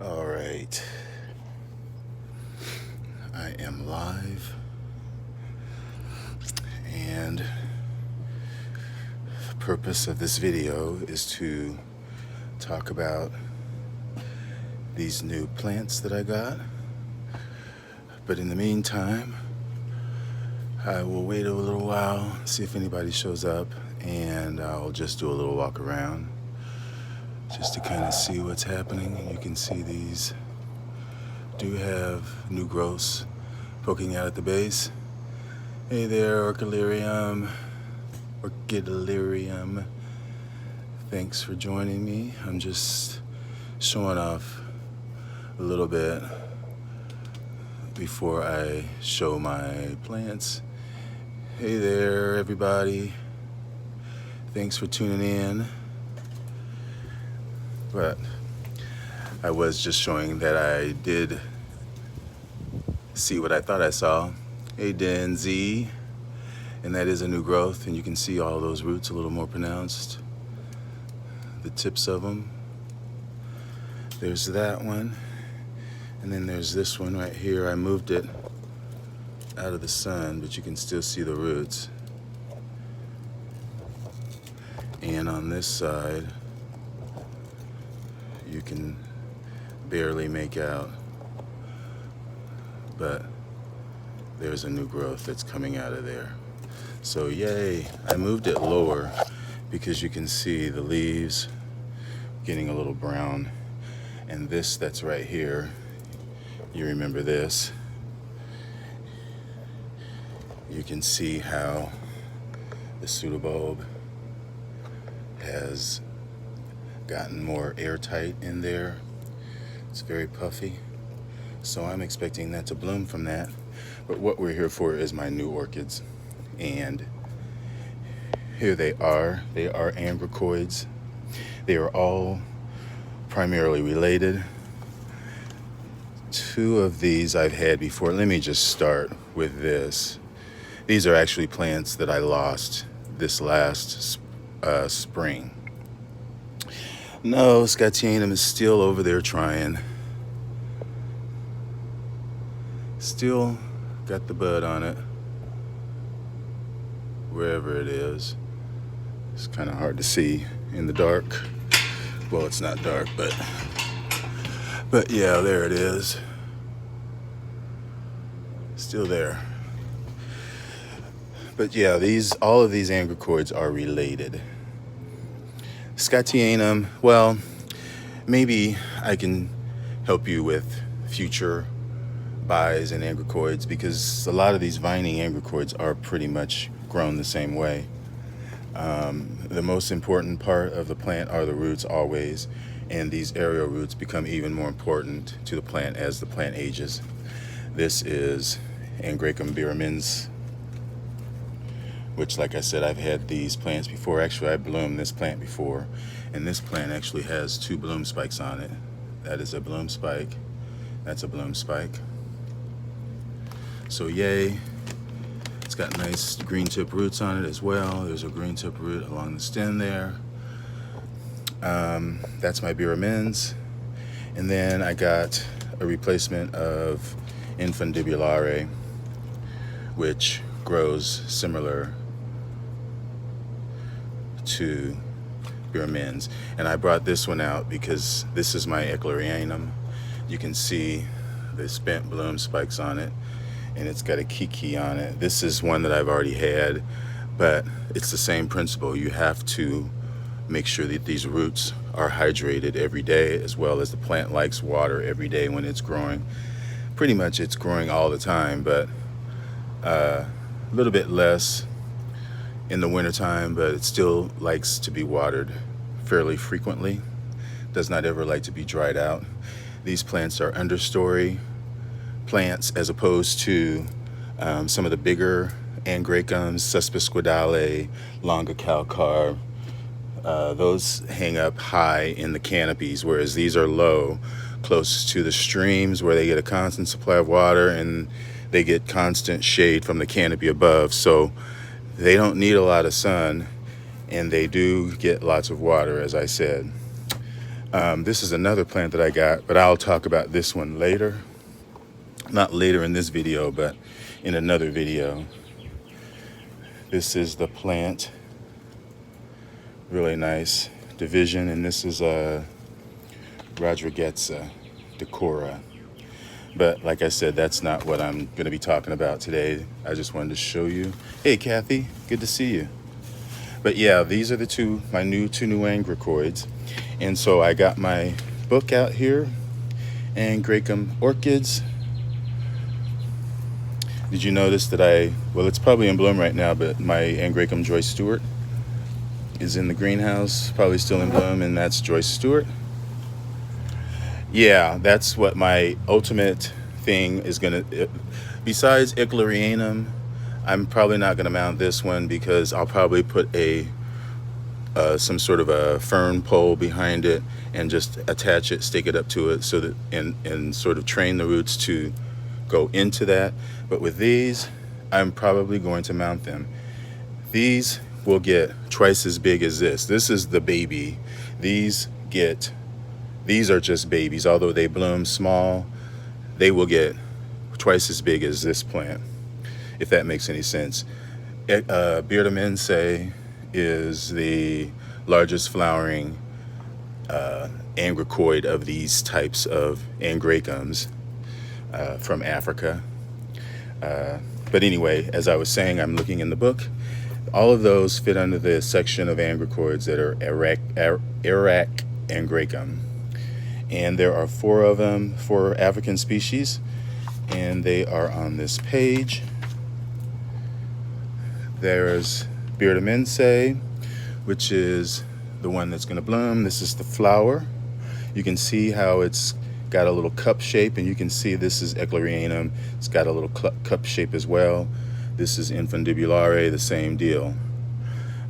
All right, I am live, and the purpose of this video is to talk about these new plants that I got. But in the meantime, I will wait a little while, see if anybody shows up, and I'll just do a little walk around just to kind of see what's happening. And you can see these do have new growths poking out at the base. Hey there, Orchidilarium. Thanks for joining me. I'm just showing off a little bit before I show my plants. Hey there, everybody. Thanks for tuning in. But I was just showing that I did see what I thought I saw. Hey, Den Z. And that is a new growth, and you can see all those roots a little more pronounced. The tips of them. There's that one. And then there's this one right here. I moved it out of the sun, but you can still see the roots. And on this side, you can barely make out, but there's a new growth that's coming out of there. So yay, I moved it lower because you can see the leaves getting a little brown. And this that's right here, you remember this, you can see how the pseudobulb has gotten more airtight in there. It's very puffy, so I'm expecting that to bloom from that. But what we're here for is my new orchids, and here they are. They are Angraecoids. They are all primarily related. Two of these I've had before. Let me just start with this. These are actually plants that I lost this last spring. No, Scotianum is still over there trying. Still got the bud on it, wherever it is. It's kind of hard to see in the dark. Well, it's not dark, but yeah, there it is. Still there. But yeah, all of these Angraecoids are related. Scotianum, well, maybe I can help you with future buys in Angraecoids, because a lot of these vining Angraecoids are pretty much grown the same way. The most important part of the plant are the roots always, and these aerial roots become even more important to the plant as the plant ages. This is Angraecum birremense, which, like I said, I've had these plants before. Actually, I bloomed this plant before, and this plant actually has 2 bloom spikes on it. That is a bloom spike. That's a bloom spike. So yay. It's got nice green tip roots on it as well. There's a green tip root along the stem there. That's my birremense. And then I got a replacement of infundibulare, which grows similar to birremense. And I brought this one out because this is my Angraecum. You can see the spent bloom spikes on it, and it's got a kiki on it. This is one that I've already had, but it's the same principle. You have to make sure that these roots are hydrated every day, as well as the plant likes water every day when it's growing. Pretty much it's growing all the time, but a little bit less in the wintertime, but it still likes to be watered fairly frequently. Does not ever like to be dried out. These plants are understory plants, as opposed to some of the bigger Angraecums, Suspasquidale, Longa calcar. Those hang up high in the canopies, whereas these are low, close to the streams where they get a constant supply of water and they get constant shade from the canopy above. So they don't need a lot of sun, and they do get lots of water, as I said. This is another plant that I got, but I'll talk about this one later. Not later in this video, but in another video. This is the plant. Really nice division, and this is a Rodriguezia, decora. But like I said, that's not what I'm going to be talking about today. I just wanted to show you. Hey, Kathy, good to see you. But yeah, these are the two new Angraecoids. And so I got my book out here, Angraecum Orchids. Did you notice that well, it's probably in bloom right now, but my Angraecum Joyce Stewart is in the greenhouse, probably still in bloom, and that's Joyce Stewart. Yeah, that's what my ultimate thing is gonna, besides Eichlerianum, I'm probably not gonna mount this one because I'll probably put some sort of a fern pole behind it and just attach it, stick it up to it, so that and sort of train the roots to go into that. But with these, I'm probably going to mount them. These will get twice as big as this. This is the baby. These are just babies. Although they bloom small, they will get twice as big as this plant, if that makes any sense. Birremense is the largest flowering Angraecoid of these types of Angraecums from Africa. But anyway, as I was saying, I'm looking in the book. All of those fit under the section of Angraecoids that are Iraq Angraecum. And there are 4 of them, 4 African species, and they are on this page. There's birremense, which is the one that's going to bloom. This is the flower. You can see how it's got a little cup shape, and you can see this is Eichlerianum. It's got a little cup shape as well. This is infundibulare, the same deal.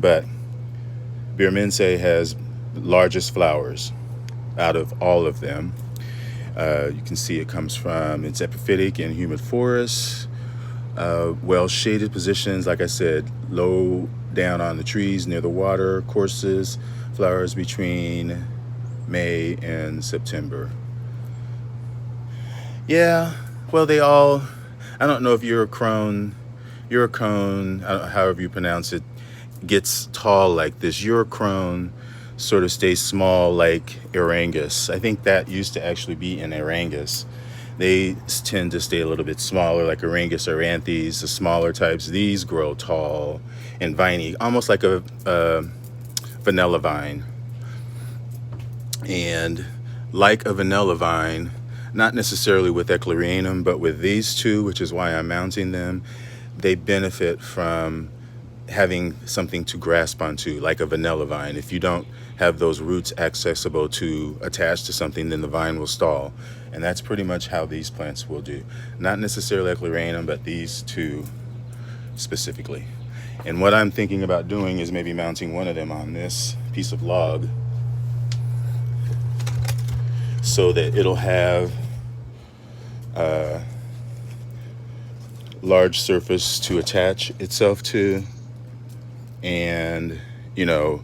But birremense has the largest flowers out of all of them. You can see it comes from, it's epiphytic in humid forests, well shaded positions, like I said, low down on the trees near the water courses, flowers between May and September. Yeah, well, I don't know if Uricone, however you pronounce it, gets tall like this. Uricone sort of stays small like Arangus. I think that used to actually be in Arangus. They tend to stay a little bit smaller, like Arangus aranthes, the smaller types. These grow tall and viney, almost like a vanilla vine. And like a vanilla vine, not necessarily with Eichlerianum, but with these two, which is why I'm mounting them, they benefit from having something to grasp onto, like a vanilla vine. If you don't have those roots accessible to attach to something, then the vine will stall. And that's pretty much how these plants will do. Not necessarily Eichlerianum, but these two specifically. And what I'm thinking about doing is maybe mounting one of them on this piece of log so that it'll have a large surface to attach itself to, and the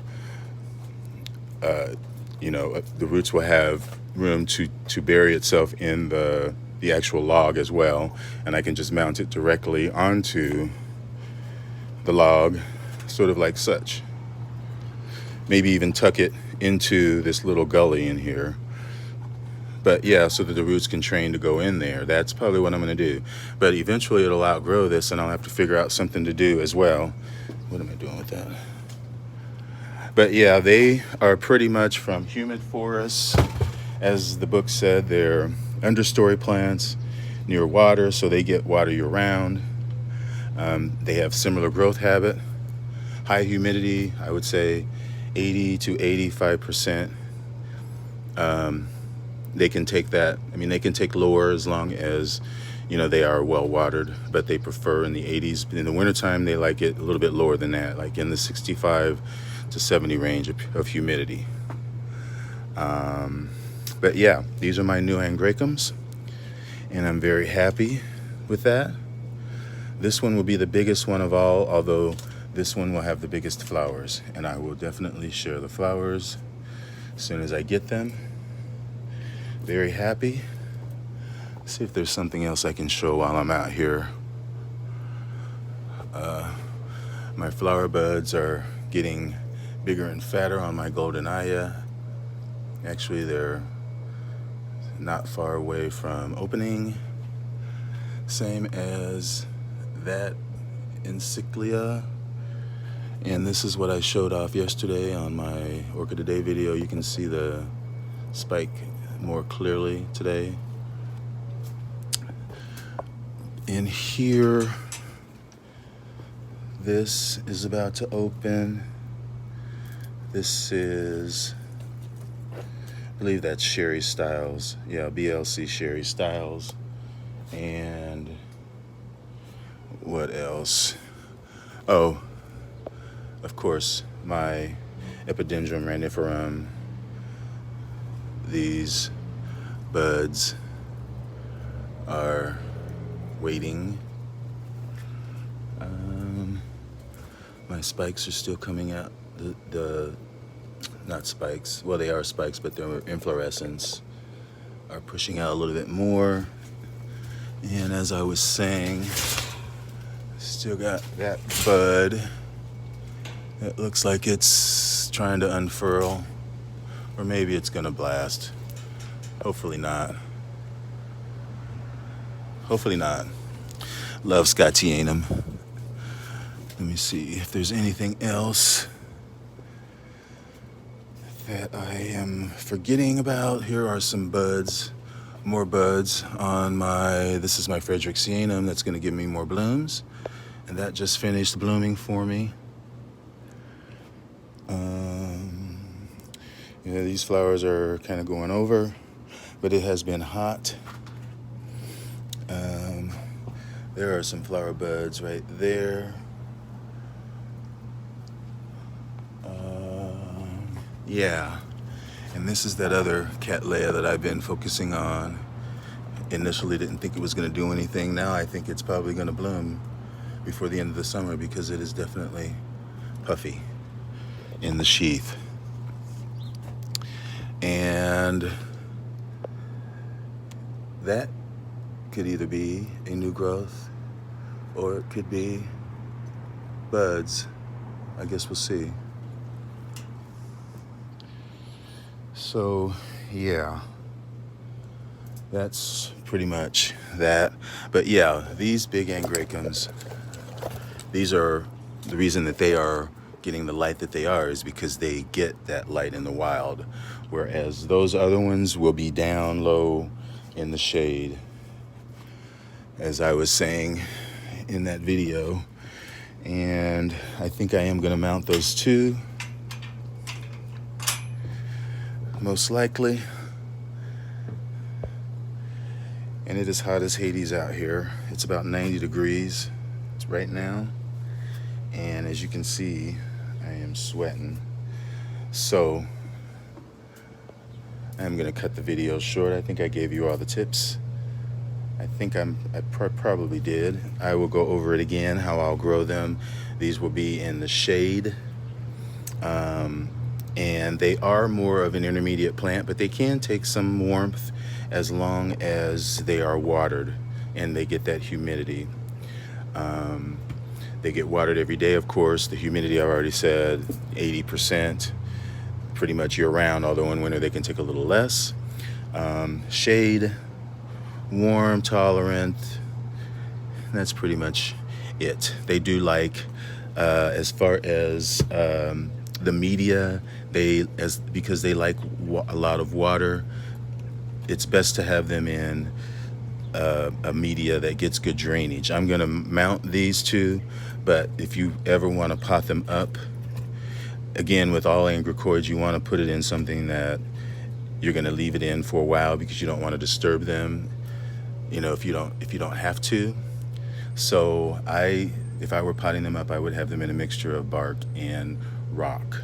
roots will have room to bury itself in the actual log as well, and I can just mount it directly onto the log, sort of like such. Maybe even tuck it into this little gully in here. But yeah, so that the roots can train to go in there. That's probably what I'm going to do. But eventually it'll outgrow this, and I'll have to figure out something to do as well. What am I doing with that? But yeah, they are pretty much from humid forests. As the book said, they're understory plants near water, so they get water year-round. They have similar growth habit. High humidity, I would say 80 to 85%. They can take that. I mean, they can take lower as long as, they are well watered, but they prefer in the 80s. In the wintertime, they like it a little bit lower than that, like in the 65 to 70 range of humidity. But yeah, these are my new Angraecums, and I'm very happy with that. This one will be the biggest one of all, although this one will have the biggest flowers, and I will definitely share the flowers as soon as I get them. Very happy. See if there's something else I can show while I'm out here. My flower buds are getting bigger and fatter on my goldenaya. Actually, they're not far away from opening. Same as that encyclia. And this is what I showed off yesterday on my Orchid a Day video. You can see the spike more clearly today. In here, this is about to open. This is, I believe that's Sherry Styles. Yeah, BLC Sherry Styles. And what else? Oh, of course, my Epidendrum raniferum. These buds are waiting. My spikes are still coming out. The not spikes, well, they are spikes, but their inflorescence are pushing out a little bit more. And as I was saying, still got that bud. It looks like it's trying to unfurl, or maybe it's gonna blast. Hopefully not. Hopefully not. Love Scotianum. Let me see if there's anything else that I am forgetting about. Here are some buds, more buds on my, this is my Rodriguezia that's gonna give me more blooms. And that just finished blooming for me. Yeah, these flowers are kind of going over, but it has been hot. There are some flower buds right there. Yeah, and this is that other Cattleya that I've been focusing on. Initially didn't think it was going to do anything. Now I think it's probably going to bloom before the end of the summer because it is definitely puffy in the sheath. And that could either be a new growth or it could be buds. I guess we'll see. So yeah, that's pretty much that. But yeah, these big Angraecums, these are the reason that they are getting the light that they are is because they get that light in the wild, whereas those other ones will be down low in the shade, as I was saying in that video. And I think I am going to mount those two, most likely. And it is hot as Hades out here. It's about 90 degrees right now, and as you can see, I am sweating. So I'm gonna cut the video short. I think I gave you all the tips. I think I probably did. I will go over it again, how I'll grow them. These will be in the shade. And they are more of an intermediate plant, but they can take some warmth as long as they are watered and they get that humidity. They get watered every day, of course. The humidity, I've already said, 80%, pretty much year-round, although in winter they can take a little less. Shade, warm, tolerant, that's pretty much it. They do like, as far as the media, because they like a lot of water, it's best to have them in a media that gets good drainage. I'm gonna mount these two, but if you ever want to pot them up, again, with all Angraecoids, you want to put it in something that you're going to leave it in for a while because you don't want to disturb them, you know, if you don't have to. So if I were potting them up, I would have them in a mixture of bark and rock.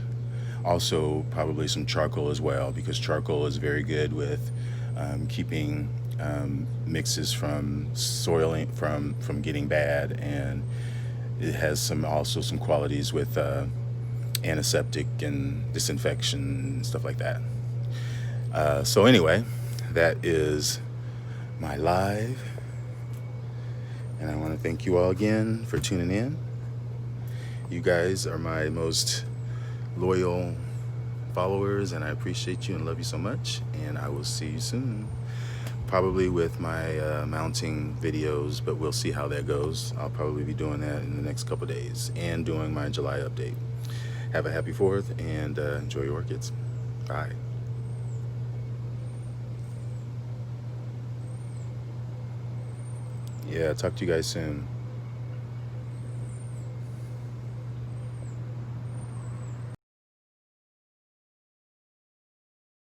Also probably some charcoal as well, because charcoal is very good with keeping mixes from soiling, from getting bad, and it has also some qualities with antiseptic and disinfection and stuff like that. So anyway, that is my live, and I want to thank you all again for tuning in. You guys are my most loyal followers, and I appreciate you and love you so much, and I will see you soon, probably with my mounting videos, but we'll see how that goes. I'll probably be doing that in the next couple days and doing my July update. Have a happy 4th and enjoy your orchids. Bye. Yeah, talk to you guys soon.